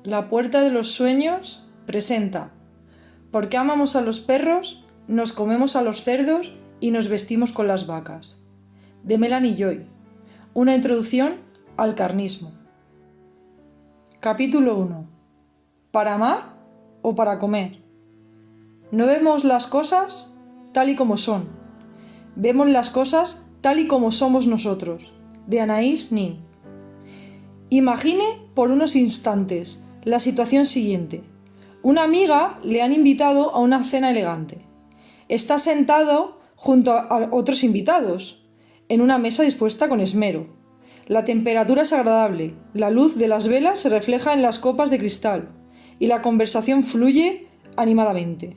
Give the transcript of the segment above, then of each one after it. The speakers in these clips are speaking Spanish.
La puerta de los sueños presenta ¿Por qué amamos a los perros, nos comemos a los cerdos y nos vestimos con las vacas? De Melanie Joy. Una introducción al carnismo. Capítulo 1. ¿Para amar o para comer? No vemos las cosas tal y como son. Vemos las cosas tal y como somos nosotros. De Anaïs Nin. Imagine por unos instantes la situación siguiente. Una amiga le han invitado a una cena elegante. Está sentado junto a otros invitados, en una mesa dispuesta con esmero. La temperatura es agradable, la luz de las velas se refleja en las copas de cristal y la conversación fluye animadamente.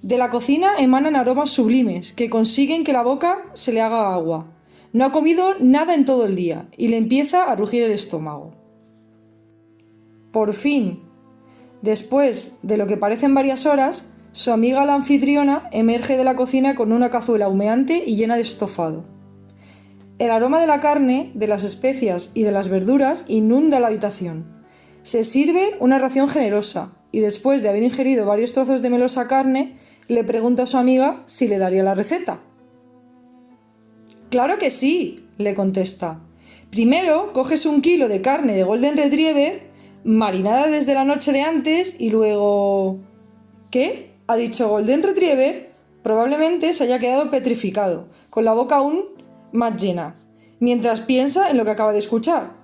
De la cocina emanan aromas sublimes que consiguen que la boca se le haga agua. No ha comido nada en todo el día y le empieza a rugir el estómago. Por fin, después de lo que parecen varias horas, su amiga la anfitriona emerge de la cocina con una cazuela humeante y llena de estofado. El aroma de la carne, de las especias y de las verduras inunda la habitación. Se sirve una ración generosa y después de haber ingerido varios trozos de melosa carne, le pregunta a su amiga si le daría la receta. «Claro que sí», le contesta. «Primero coges 1 kilo de carne de Golden Retriever, marinada desde la noche de antes y luego...» «¿Qué?», ha dicho Golden Retriever. Probablemente se haya quedado petrificado, con la boca aún más llena, mientras piensa en lo que acaba de escuchar.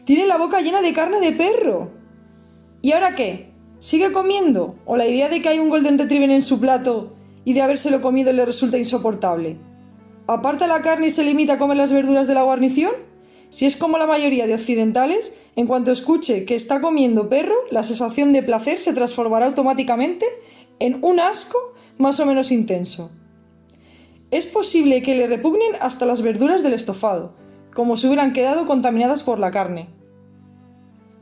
«Tiene la boca llena de carne de perro». «¿Y ahora qué? ¿Sigue comiendo? ¿O la idea de que hay un Golden Retriever en su plato y de habérselo comido le resulta insoportable? ¿Aparta la carne y se limita a comer las verduras de la guarnición? Si es como la mayoría de occidentales, en cuanto escuche que está comiendo perro, la sensación de placer se transformará automáticamente en un asco más o menos intenso. Es posible que le repugnen hasta las verduras del estofado, como si hubieran quedado contaminadas por la carne.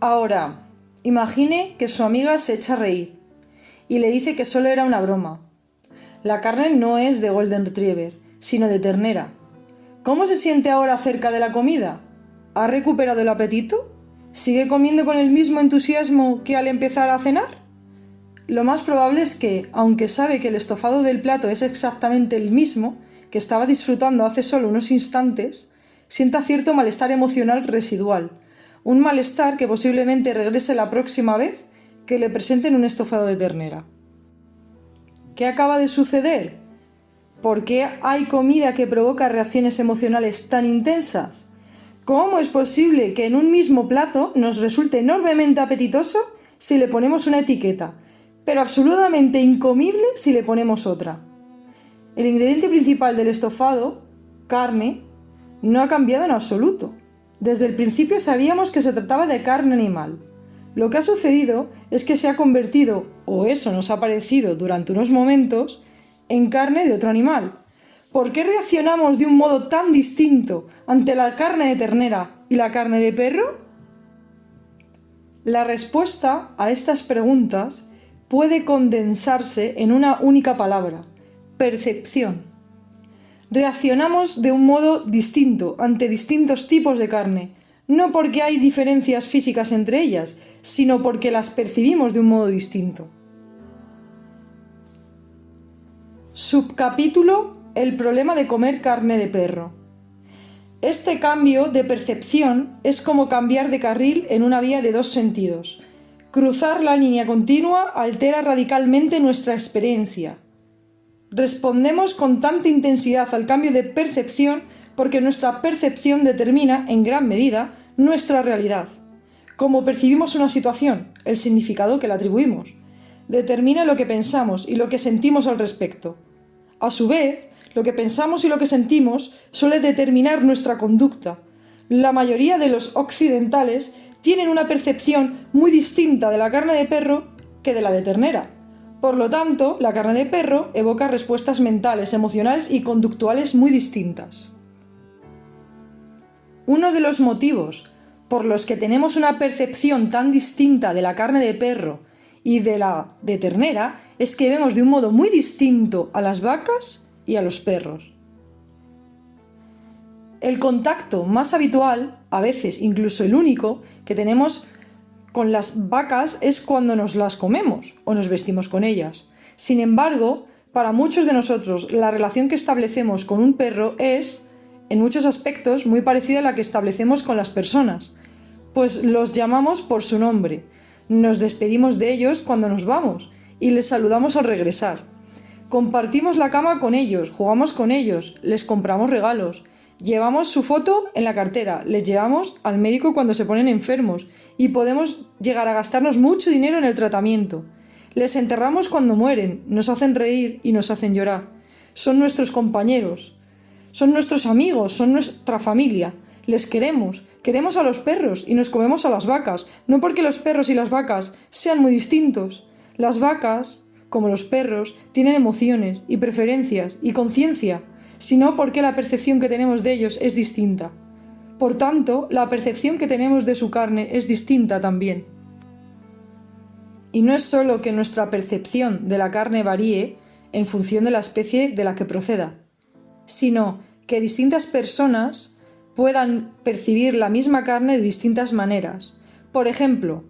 Ahora, imagine que su amiga se echa a reír y le dice que solo era una broma. La carne no es de Golden Retriever, sino de ternera. ¿Cómo se siente ahora acerca de la comida? ¿Ha recuperado el apetito? ¿Sigue comiendo con el mismo entusiasmo que al empezar a cenar? Lo más probable es que, aunque sabe que el estofado del plato es exactamente el mismo que estaba disfrutando hace solo unos instantes, sienta cierto malestar emocional residual, un malestar que posiblemente regrese la próxima vez que le presenten un estofado de ternera. ¿Qué acaba de suceder? ¿Por qué hay comida que provoca reacciones emocionales tan intensas? ¿Cómo es posible que en un mismo plato nos resulte enormemente apetitoso si le ponemos una etiqueta, pero absolutamente incomible si le ponemos otra? El ingrediente principal del estofado, carne, no ha cambiado en absoluto. Desde el principio sabíamos que se trataba de carne animal. Lo que ha sucedido es que se ha convertido, o eso nos ha parecido durante unos momentos, en carne de otro animal. ¿Por qué reaccionamos de un modo tan distinto ante la carne de ternera y la carne de perro? La respuesta a estas preguntas puede condensarse en una única palabra: percepción. Reaccionamos de un modo distinto ante distintos tipos de carne, no porque hay diferencias físicas entre ellas, sino porque las percibimos de un modo distinto. Subcapítulo: El problema de comer carne de perro. Este cambio de percepción es como cambiar de carril en una vía de 2 sentidos. Cruzar la línea continua altera radicalmente nuestra experiencia. Respondemos con tanta intensidad al cambio de percepción porque nuestra percepción determina, en gran medida, nuestra realidad. Cómo percibimos una situación, el significado que le atribuimos, determina lo que pensamos y lo que sentimos al respecto. A su vez, lo que pensamos y lo que sentimos suele determinar nuestra conducta. La mayoría de los occidentales tienen una percepción muy distinta de la carne de perro que de la de ternera. Por lo tanto, la carne de perro evoca respuestas mentales, emocionales y conductuales muy distintas. Uno de los motivos por los que tenemos una percepción tan distinta de la carne de perro y de la de ternera es que vemos de un modo muy distinto a las vacas y a los perros. El contacto más habitual, a veces incluso el único, que tenemos con las vacas es cuando nos las comemos o nos vestimos con ellas. Sin embargo, para muchos de nosotros, la relación que establecemos con un perro es, en muchos aspectos, muy parecida a la que establecemos con las personas, pues los llamamos por su nombre, nos despedimos de ellos cuando nos vamos y les saludamos al regresar. Compartimos la cama con ellos, jugamos con ellos, les compramos regalos, llevamos su foto en la cartera, les llevamos al médico cuando se ponen enfermos y podemos llegar a gastarnos mucho dinero en el tratamiento. Les enterramos cuando mueren, nos hacen reír y nos hacen llorar. Son nuestros compañeros, son nuestros amigos, son nuestra familia. Les queremos a los perros y nos comemos a las vacas, no porque los perros y las vacas sean muy distintos. Las vacas, como los perros, tienen emociones y preferencias y conciencia, sino porque la percepción que tenemos de ellos es distinta. Por tanto, la percepción que tenemos de su carne es distinta también. Y no es solo que nuestra percepción de la carne varíe en función de la especie de la que proceda, sino que distintas personas puedan percibir la misma carne de distintas maneras. Por ejemplo,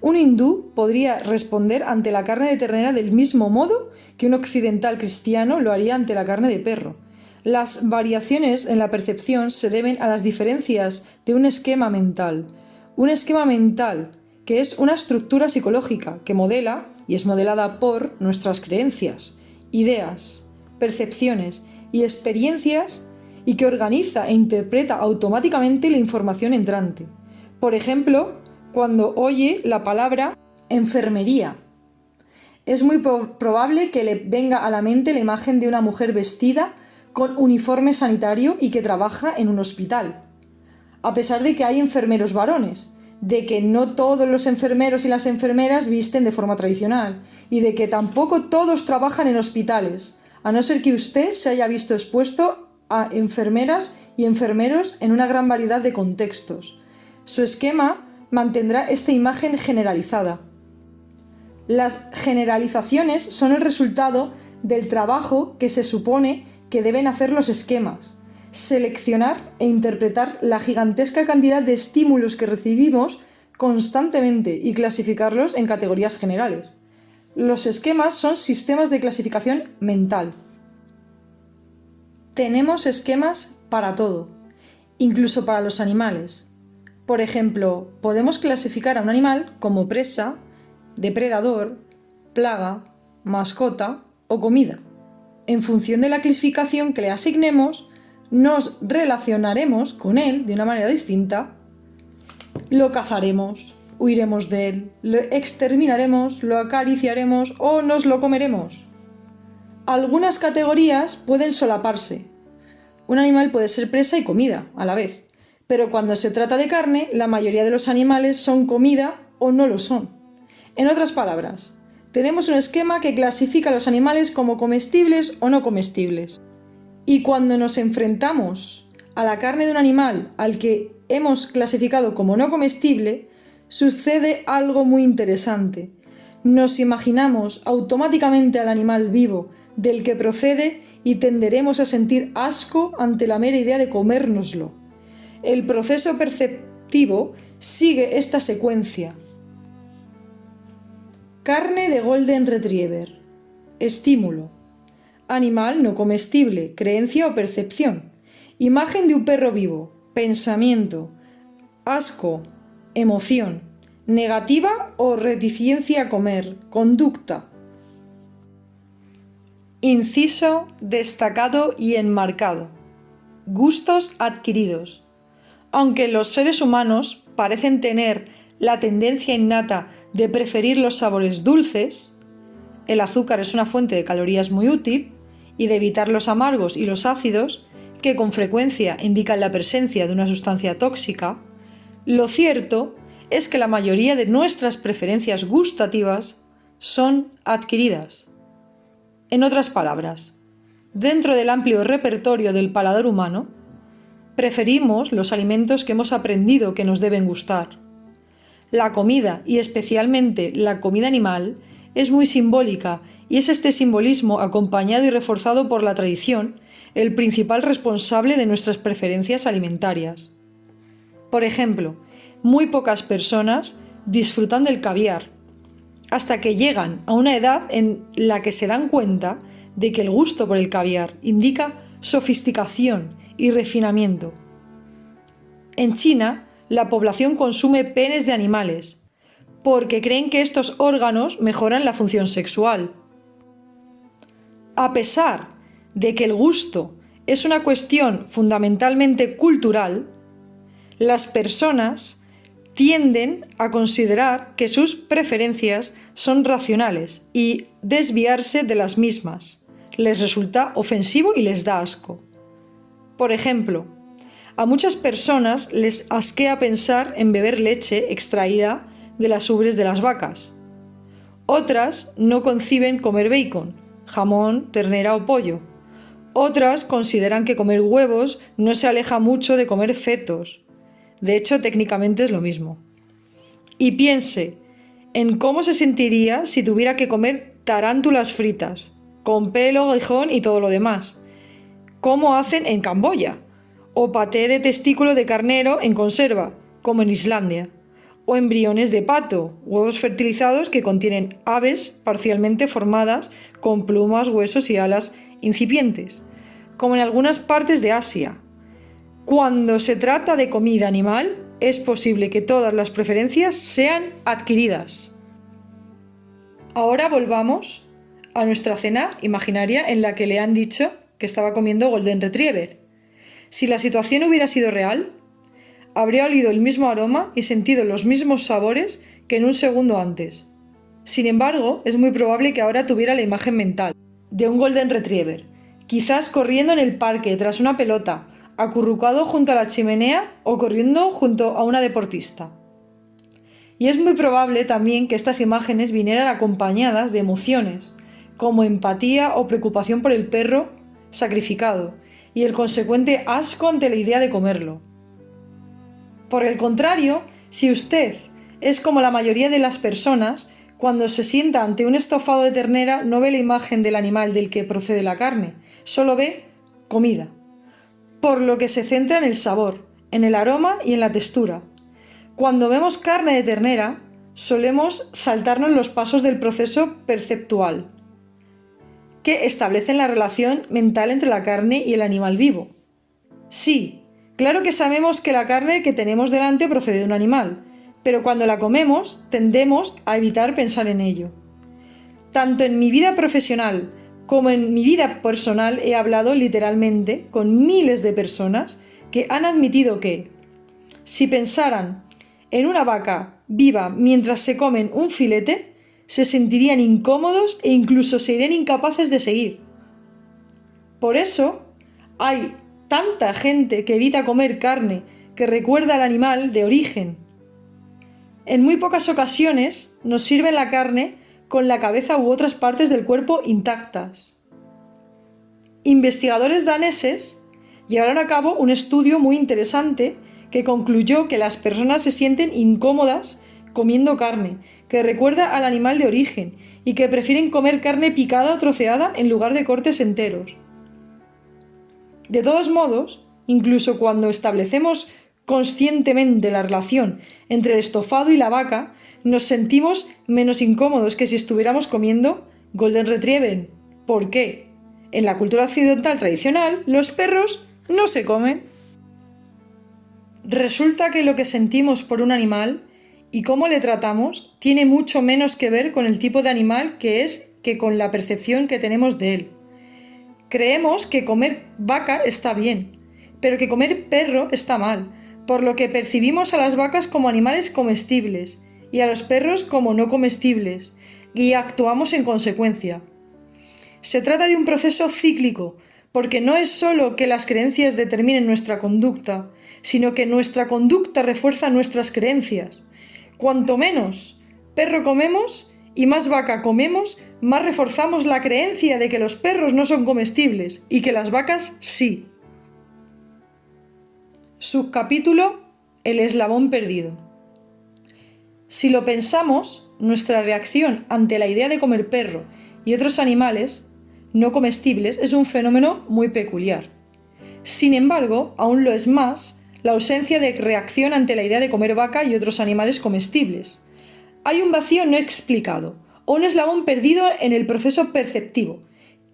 un hindú podría responder ante la carne de ternera del mismo modo que un occidental cristiano lo haría ante la carne de perro. Las variaciones en la percepción se deben a las diferencias de un esquema mental. Un esquema mental que es una estructura psicológica que modela y es modelada por nuestras creencias, ideas, percepciones y experiencias y que organiza e interpreta automáticamente la información entrante. Por ejemplo, cuando oye la palabra enfermería, es muy probable que le venga a la mente la imagen de una mujer vestida con uniforme sanitario y que trabaja en un hospital. A pesar de que hay enfermeros varones, de que no todos los enfermeros y las enfermeras visten de forma tradicional y de que tampoco todos trabajan en hospitales, a no ser que usted se haya visto expuesto a enfermeras y enfermeros en una gran variedad de contextos. Su esquema mantendrá esta imagen generalizada. Las generalizaciones son el resultado del trabajo que se supone que deben hacer los esquemas, seleccionar e interpretar la gigantesca cantidad de estímulos que recibimos constantemente y clasificarlos en categorías generales. Los esquemas son sistemas de clasificación mental. Tenemos esquemas para todo, incluso para los animales. Por ejemplo, podemos clasificar a un animal como presa, depredador, plaga, mascota o comida. En función de la clasificación que le asignemos, nos relacionaremos con él de una manera distinta. Lo cazaremos, huiremos de él, lo exterminaremos, lo acariciaremos o nos lo comeremos. Algunas categorías pueden solaparse. Un animal puede ser presa y comida a la vez, pero cuando se trata de carne, la mayoría de los animales son comida o no lo son. En otras palabras, tenemos un esquema que clasifica a los animales como comestibles o no comestibles. Y cuando nos enfrentamos a la carne de un animal al que hemos clasificado como no comestible, sucede algo muy interesante. Nos imaginamos automáticamente al animal vivo del que procede y tenderemos a sentir asco ante la mera idea de comérnoslo. El proceso perceptivo sigue esta secuencia. Carne de Golden Retriever. Estímulo. Animal no comestible, creencia o percepción. Imagen de un perro vivo. Pensamiento. Asco. Emoción. Negativa o reticencia a comer. Conducta. Inciso destacado y enmarcado. Gustos adquiridos. Aunque los seres humanos parecen tener la tendencia innata de preferir los sabores dulces, el azúcar es una fuente de calorías muy útil, y de evitar los amargos y los ácidos, que con frecuencia indican la presencia de una sustancia tóxica, lo cierto es que la mayoría de nuestras preferencias gustativas son adquiridas. En otras palabras, dentro del amplio repertorio del paladar humano, preferimos los alimentos que hemos aprendido que nos deben gustar. La comida, y especialmente la comida animal, es muy simbólica y es este simbolismo, acompañado y reforzado por la tradición, el principal responsable de nuestras preferencias alimentarias. Por ejemplo, muy pocas personas disfrutan del caviar, hasta que llegan a una edad en la que se dan cuenta de que el gusto por el caviar indica sofisticación y refinamiento. En China, la población consume penes de animales, porque creen que estos órganos mejoran la función sexual. A pesar de que el gusto es una cuestión fundamentalmente cultural, las personas tienden a considerar que sus preferencias son racionales y desviarse de las mismas les resulta ofensivo y les da asco. Por ejemplo, a muchas personas les asquea pensar en beber leche extraída de las ubres de las vacas. Otras no conciben comer bacon, jamón, ternera o pollo. Otras consideran que comer huevos no se aleja mucho de comer fetos. De hecho, técnicamente es lo mismo. Y piense en cómo se sentiría si tuviera que comer tarántulas fritas, con pelo, aguijón y todo lo demás, como hacen en Camboya, o paté de testículo de carnero en conserva, como en Islandia, o embriones de pato, huevos fertilizados que contienen aves parcialmente formadas con plumas, huesos y alas incipientes, como en algunas partes de Asia. Cuando se trata de comida animal, es posible que todas las preferencias sean adquiridas. Ahora volvamos a nuestra cena imaginaria en la que le han dicho que estaba comiendo Golden Retriever. Si la situación hubiera sido real, habría olido el mismo aroma y sentido los mismos sabores que en un segundo antes. Sin embargo, es muy probable que ahora tuviera la imagen mental de un Golden Retriever, quizás corriendo en el parque tras una pelota, acurrucado junto a la chimenea o corriendo junto a una deportista. Y es muy probable también que estas imágenes vinieran acompañadas de emociones, como empatía o preocupación por el perro sacrificado y el consecuente asco ante la idea de comerlo. Por el contrario, si usted es como la mayoría de las personas, cuando se sienta ante un estofado de ternera no ve la imagen del animal del que procede la carne, solo ve comida, por lo que se centra en el sabor, en el aroma y en la textura. Cuando vemos carne de ternera, solemos saltarnos los pasos del proceso perceptual, que establecen la relación mental entre la carne y el animal vivo. Sí, claro que sabemos que la carne que tenemos delante procede de un animal, pero cuando la comemos tendemos a evitar pensar en ello. Tanto en mi vida profesional como en mi vida personal he hablado literalmente con miles de personas que han admitido que, si pensaran en una vaca viva mientras se comen un filete, se sentirían incómodos e incluso serían incapaces de seguir. Por eso, hay tanta gente que evita comer carne que recuerda al animal de origen. En muy pocas ocasiones nos sirven la carne con la cabeza u otras partes del cuerpo intactas. Investigadores daneses llevaron a cabo un estudio muy interesante que concluyó que las personas se sienten incómodas comiendo carne que recuerda al animal de origen y que prefieren comer carne picada o troceada en lugar de cortes enteros. De todos modos, incluso cuando establecemos conscientemente la relación entre el estofado y la vaca, nos sentimos menos incómodos que si estuviéramos comiendo Golden Retriever. ¿Por qué? En la cultura occidental tradicional, los perros no se comen. Resulta que lo que sentimos por un animal y cómo le tratamos tiene mucho menos que ver con el tipo de animal que es que con la percepción que tenemos de él. Creemos que comer vaca está bien, pero que comer perro está mal, por lo que percibimos a las vacas como animales comestibles y a los perros como no comestibles, y actuamos en consecuencia. Se trata de un proceso cíclico, porque no es solo que las creencias determinen nuestra conducta, sino que nuestra conducta refuerza nuestras creencias. Cuanto menos perro comemos y más vaca comemos, más reforzamos la creencia de que los perros no son comestibles y que las vacas sí. Subcapítulo: El eslabón perdido. Si lo pensamos, nuestra reacción ante la idea de comer perro y otros animales no comestibles es un fenómeno muy peculiar. Sin embargo, aún lo es más la ausencia de reacción ante la idea de comer vaca y otros animales comestibles, hay un vacío no explicado o un eslabón perdido en el proceso perceptivo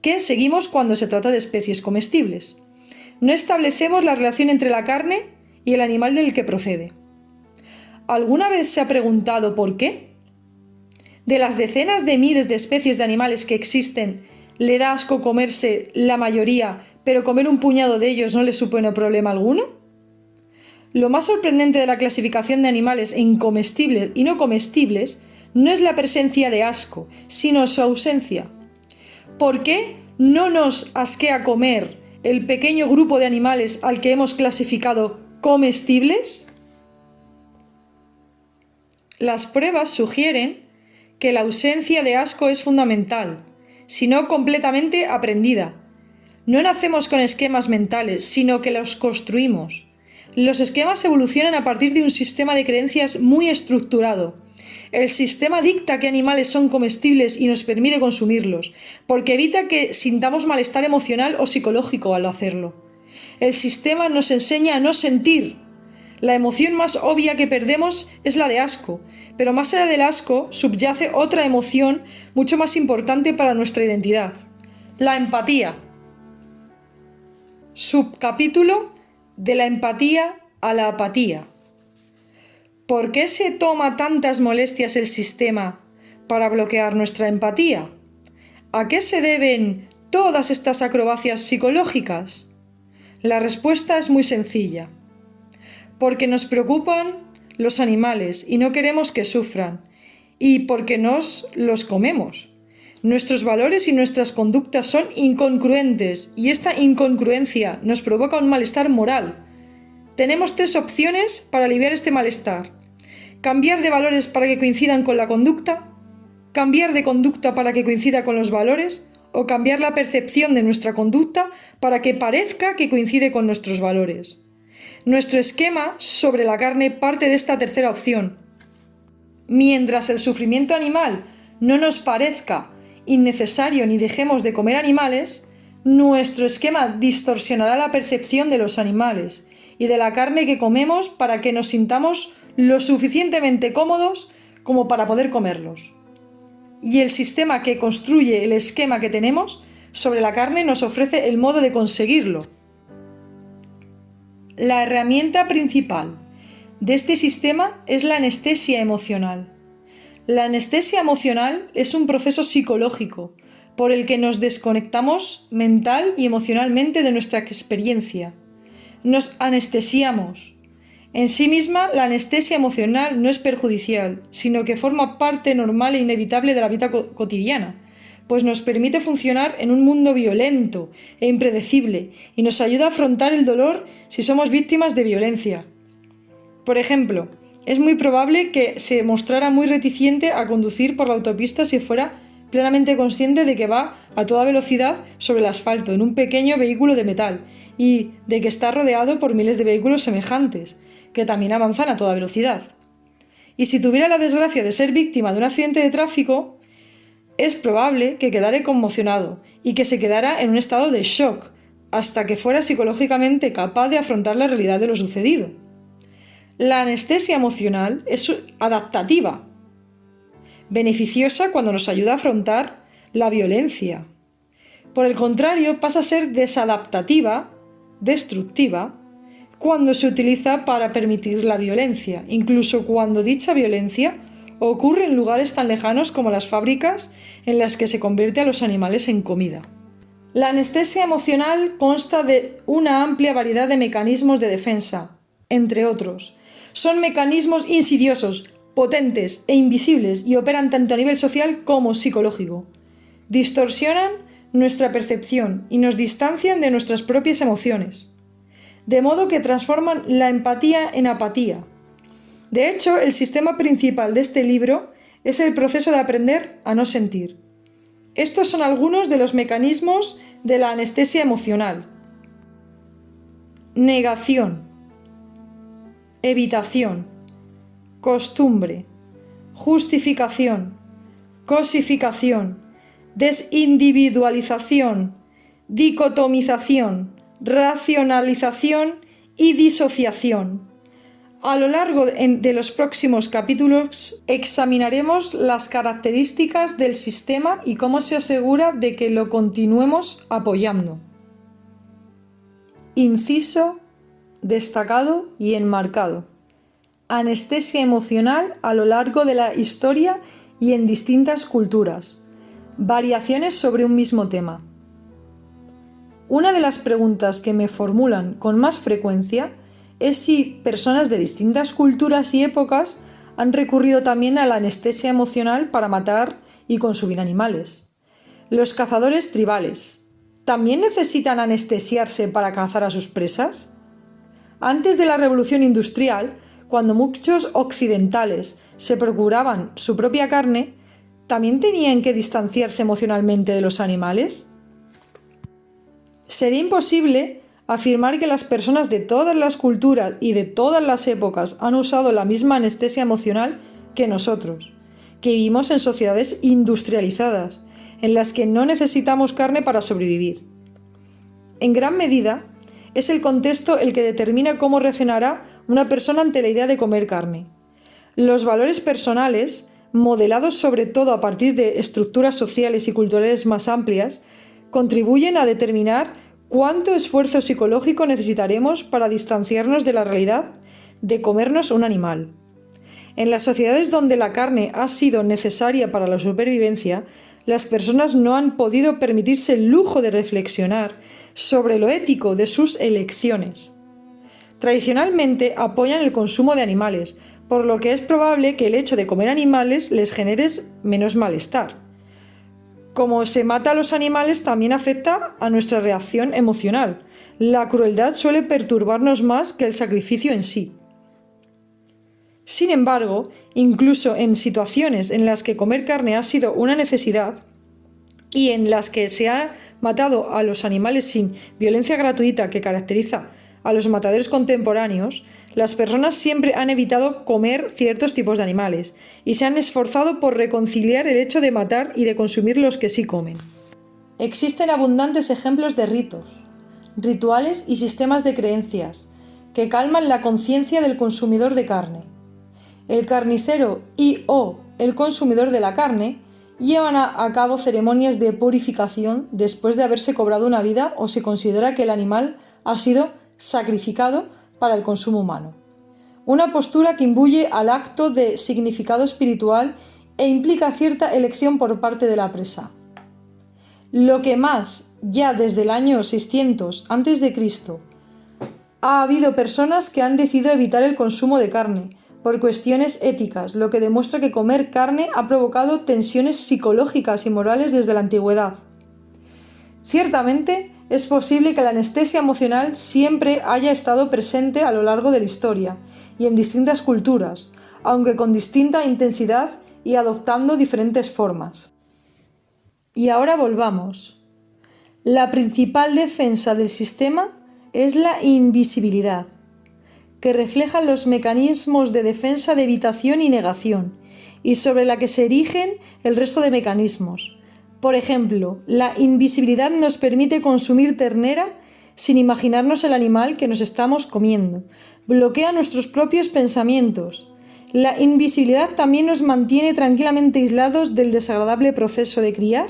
que seguimos cuando se trata de especies comestibles. No establecemos la relación entre la carne y el animal del que procede. ¿Alguna vez se ha preguntado por qué? De las decenas de miles de especies de animales que existen, ¿le da asco comerse la mayoría, pero comer un puñado de ellos no le supone problema alguno? Lo más sorprendente de la clasificación de animales en comestibles y no comestibles no es la presencia de asco, sino su ausencia. ¿Por qué no nos asquea comer el pequeño grupo de animales al que hemos clasificado comestibles? Las pruebas sugieren que la ausencia de asco es fundamental, si no completamente aprendida. No nacemos con esquemas mentales, sino que los construimos. Los esquemas evolucionan a partir de un sistema de creencias muy estructurado. El sistema dicta qué animales son comestibles y nos permite consumirlos, porque evita que sintamos malestar emocional o psicológico al hacerlo. El sistema nos enseña a no sentir. La emoción más obvia que perdemos es la de asco, pero más allá del asco subyace otra emoción mucho más importante para nuestra identidad: la empatía. Subcapítulo: de la empatía a la apatía. ¿Por qué se toma tantas molestias el sistema para bloquear nuestra empatía? ¿A qué se deben todas estas acrobacias psicológicas? La respuesta es muy sencilla. Porque nos preocupan los animales y no queremos que sufran, y porque nos los comemos. Nuestros valores y nuestras conductas son incongruentes, y esta incongruencia nos provoca un malestar moral. Tenemos 3 opciones para aliviar este malestar: cambiar de valores para que coincidan con la conducta, cambiar de conducta para que coincida con los valores, o cambiar la percepción de nuestra conducta para que parezca que coincide con nuestros valores. Nuestro esquema sobre la carne parte de esta tercera opción. Mientras el sufrimiento animal no nos parezca innecesario ni dejemos de comer animales, nuestro esquema distorsionará la percepción de los animales y de la carne que comemos para que nos sintamos lo suficientemente cómodos como para poder comerlos. Y el sistema que construye el esquema que tenemos sobre la carne nos ofrece el modo de conseguirlo. La herramienta principal de este sistema es la anestesia emocional. La anestesia emocional es un proceso psicológico por el que nos desconectamos mental y emocionalmente de nuestra experiencia. Nos anestesiamos. En sí misma, la anestesia emocional no es perjudicial, sino que forma parte normal e inevitable de la vida cotidiana, pues nos permite funcionar en un mundo violento e impredecible y nos ayuda a afrontar el dolor si somos víctimas de violencia. Por ejemplo, es muy probable que se mostrara muy reticente a conducir por la autopista si fuera plenamente consciente de que va a toda velocidad sobre el asfalto en un pequeño vehículo de metal y de que está rodeado por miles de vehículos semejantes, que también avanzan a toda velocidad. Y si tuviera la desgracia de ser víctima de un accidente de tráfico, es probable que quedara conmocionado y que se quedara en un estado de shock hasta que fuera psicológicamente capaz de afrontar la realidad de lo sucedido. La anestesia emocional es adaptativa, beneficiosa cuando nos ayuda a afrontar la violencia. Por el contrario, pasa a ser desadaptativa, destructiva, cuando se utiliza para permitir la violencia, incluso cuando dicha violencia ocurre en lugares tan lejanos como las fábricas en las que se convierte a los animales en comida. La anestesia emocional consta de una amplia variedad de mecanismos de defensa, entre otros. Son mecanismos insidiosos, potentes e invisibles y operan tanto a nivel social como psicológico. Distorsionan nuestra percepción y nos distancian de nuestras propias emociones, de modo que transforman la empatía en apatía. De hecho, el sistema principal de este libro es el proceso de aprender a no sentir. Estos son algunos de los mecanismos de la anestesia emocional: negación, evitación, costumbre, justificación, cosificación, desindividualización, dicotomización, racionalización y disociación. A lo largo de los próximos capítulos examinaremos las características del sistema y cómo se asegura de que lo continuemos apoyando. Inciso destacado y enmarcado. Anestesia emocional a lo largo de la historia y en distintas culturas. Variaciones sobre un mismo tema. Una de las preguntas que me formulan con más frecuencia es si personas de distintas culturas y épocas han recurrido también a la anestesia emocional para matar y consumir animales. Los cazadores tribales, ¿también necesitan anestesiarse para cazar a sus presas? Antes de la Revolución Industrial, cuando muchos occidentales se procuraban su propia carne, ¿también tenían que distanciarse emocionalmente de los animales? Sería imposible afirmar que las personas de todas las culturas y de todas las épocas han usado la misma anestesia emocional que nosotros, que vivimos en sociedades industrializadas, en las que no necesitamos carne para sobrevivir. En gran medida, es el contexto el que determina cómo reaccionará una persona ante la idea de comer carne. Los valores personales, modelados sobre todo a partir de estructuras sociales y culturales más amplias, contribuyen a determinar cuánto esfuerzo psicológico necesitaremos para distanciarnos de la realidad de comernos un animal. En las sociedades donde la carne ha sido necesaria para la supervivencia, las personas no han podido permitirse el lujo de reflexionar sobre lo ético de sus elecciones. Tradicionalmente apoyan el consumo de animales, por lo que es probable que el hecho de comer animales les genere menos malestar. Como se mata a los animales también afecta a nuestra reacción emocional. La crueldad suele perturbarnos más que el sacrificio en sí. Sin embargo, incluso en situaciones en las que comer carne ha sido una necesidad y en las que se ha matado a los animales sin violencia gratuita que caracteriza a los matadores contemporáneos, las personas siempre han evitado comer ciertos tipos de animales y se han esforzado por reconciliar el hecho de matar y de consumir los que sí comen. Existen abundantes ejemplos de ritos, rituales y sistemas de creencias que calman la conciencia del consumidor de carne. El carnicero o el consumidor de la carne llevan a cabo ceremonias de purificación después de haberse cobrado una vida o se considera que el animal ha sido sacrificado para el consumo humano. Una postura que imbuye al acto de significado espiritual e implica cierta elección por parte de la presa. Lo que más, ya desde el año 600 a.C., ha habido personas que han decidido evitar el consumo de carne por cuestiones éticas, lo que demuestra que comer carne ha provocado tensiones psicológicas y morales desde la antigüedad. Ciertamente, es posible que la anestesia emocional siempre haya estado presente a lo largo de la historia y en distintas culturas, aunque con distinta intensidad y adoptando diferentes formas. Y ahora volvamos. La principal defensa del sistema es la invisibilidad, que refleja los mecanismos de defensa de evitación y negación, y sobre la que se erigen el resto de mecanismos. Por ejemplo, la invisibilidad nos permite consumir ternera sin imaginarnos el animal que nos estamos comiendo. Bloquea nuestros propios pensamientos. La invisibilidad también nos mantiene tranquilamente aislados del desagradable proceso de criar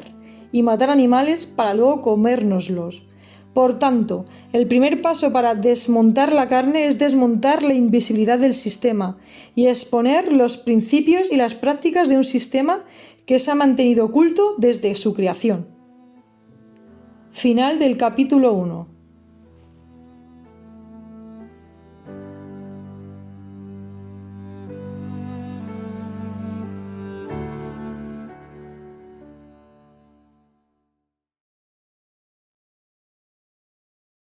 y matar animales para luego comérnoslos. Por tanto, el primer paso para desmontar la carne es desmontar la invisibilidad del sistema y exponer los principios y las prácticas de un sistema que se ha mantenido oculto desde su creación. Final del capítulo 1.